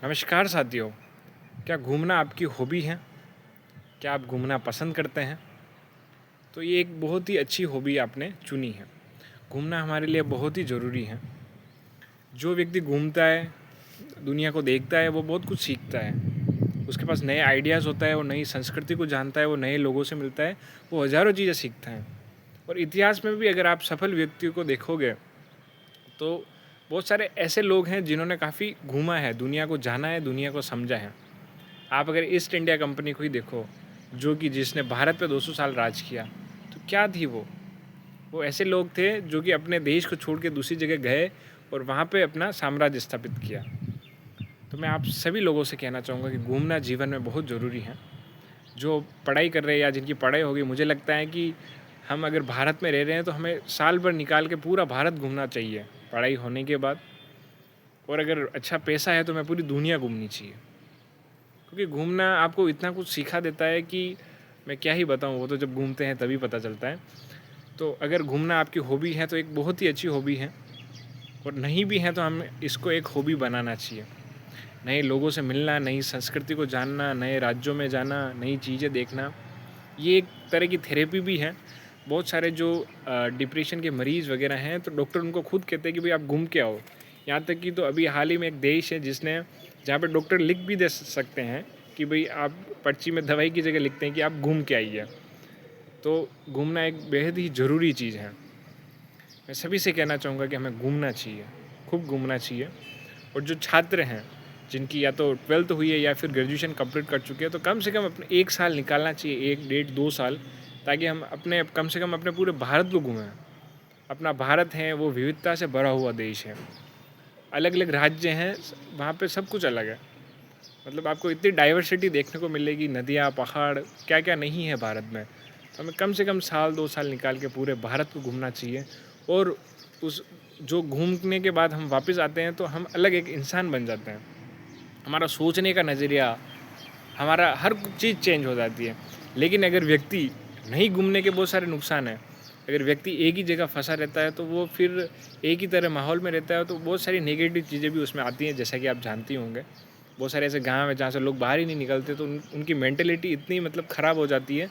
नमस्कार साथियों, क्या घूमना आपकी हॉबी है? क्या आप घूमना पसंद करते हैं? तो ये एक बहुत ही अच्छी हॉबी आपने चुनी है। घूमना हमारे लिए बहुत ही ज़रूरी है। जो व्यक्ति घूमता है, दुनिया को देखता है, वो बहुत कुछ सीखता है। उसके पास नए आइडियाज़ होता है, वो नई संस्कृति को जानता है, वो नए लोगों से मिलता है, वो हज़ारों चीज़ें सीखता है। और इतिहास में भी अगर आप सफल व्यक्तियों को देखोगे तो बहुत सारे ऐसे लोग हैं जिन्होंने काफ़ी घूमा है, दुनिया को जाना है, दुनिया को समझा है। आप अगर ईस्ट इंडिया कंपनी को ही देखो, जो कि जिसने भारत पे 200 साल राज किया, तो क्या थी वो? वो ऐसे लोग थे जो कि अपने देश को छोड़ के दूसरी जगह गए और वहाँ पे अपना साम्राज्य स्थापित किया। तो मैं आप सभी लोगों से कहना चाहूँगा कि घूमना जीवन में बहुत ज़रूरी है। जो पढ़ाई कर रहे हैं या जिनकी पढ़ाई होगी, मुझे लगता है कि हम अगर भारत में रह रहे हैं तो हमें साल भर निकाल के पूरा भारत घूमना चाहिए पढ़ाई होने के बाद। और अगर अच्छा पैसा है तो हमें पूरी दुनिया घूमनी चाहिए, क्योंकि घूमना आपको इतना कुछ सिखा देता है कि मैं क्या ही बताऊँ, वो तो जब घूमते हैं तभी पता चलता है। तो अगर घूमना आपकी हॉबी है तो एक बहुत ही अच्छी हॉबी है, और नहीं भी है तो हम इसको एक हॉबी बनाना चाहिए। नए लोगों से मिलना, नई संस्कृति को जानना, नए राज्यों में जाना, नई चीज़ें देखना, ये एक तरह की थेरेपी भी है। बहुत सारे जो डिप्रेशन के मरीज़ वगैरह हैं, तो डॉक्टर उनको खुद कहते हैं कि भाई आप घूम के आओ। यहाँ तक कि तो अभी हाल ही में एक देश है जिसने, जहाँ पे डॉक्टर लिख भी दे सकते हैं कि भाई आप पर्ची में दवाई की जगह लिखते हैं कि आप घूम के आइए। तो घूमना एक बेहद ही ज़रूरी चीज़ है। मैं सभी से कहना चाहूँगा कि हमें घूमना चाहिए, खूब घूमना चाहिए। और जो छात्र हैं, जिनकी या तो 12th हुई है या फिर ग्रेजुएशन कंप्लीट कर चुके हैं, तो कम से कम अपने 1 साल निकालना चाहिए, 1 डेढ़ 2 साल, ताकि हम अपने कम से कम अपने पूरे भारत को घूमें। अपना भारत है वो विविधता से भरा हुआ देश है। अलग अलग राज्य हैं, वहाँ पे सब कुछ अलग है। मतलब आपको इतनी डाइवर्सिटी देखने को मिलेगी, नदियाँ, पहाड़, क्या क्या नहीं है भारत में। तो हमें कम से कम साल 2 साल निकाल के पूरे भारत को घूमना चाहिए। और उस जो घूमने के बाद हम वापस आते हैं तो हम अलग एक इंसान बन जाते हैं। हमारा सोचने का नज़रिया, हमारा हर चीज़ चेंज हो जाती है। लेकिन अगर व्यक्ति नहीं घूमने के बहुत सारे नुकसान हैं। अगर व्यक्ति एक ही जगह फंसा रहता है तो वो फिर एक ही तरह माहौल में रहता है, तो बहुत सारी नेगेटिव चीज़ें भी उसमें आती हैं, जैसा कि आप जानती होंगे। बहुत सारे ऐसे गाँव हैं जहाँ से लोग बाहर ही नहीं निकलते, तो उनकी मेंटलिटी इतनी मतलब ख़राब हो जाती है।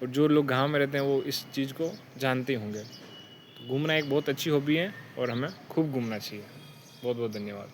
और जो लोग गाँव में रहते हैं वो इस चीज़ को जानते होंगे। तो घूमना एक बहुत अच्छी हॉबी है और हमें खूब घूमना चाहिए। बहुत बहुत धन्यवाद।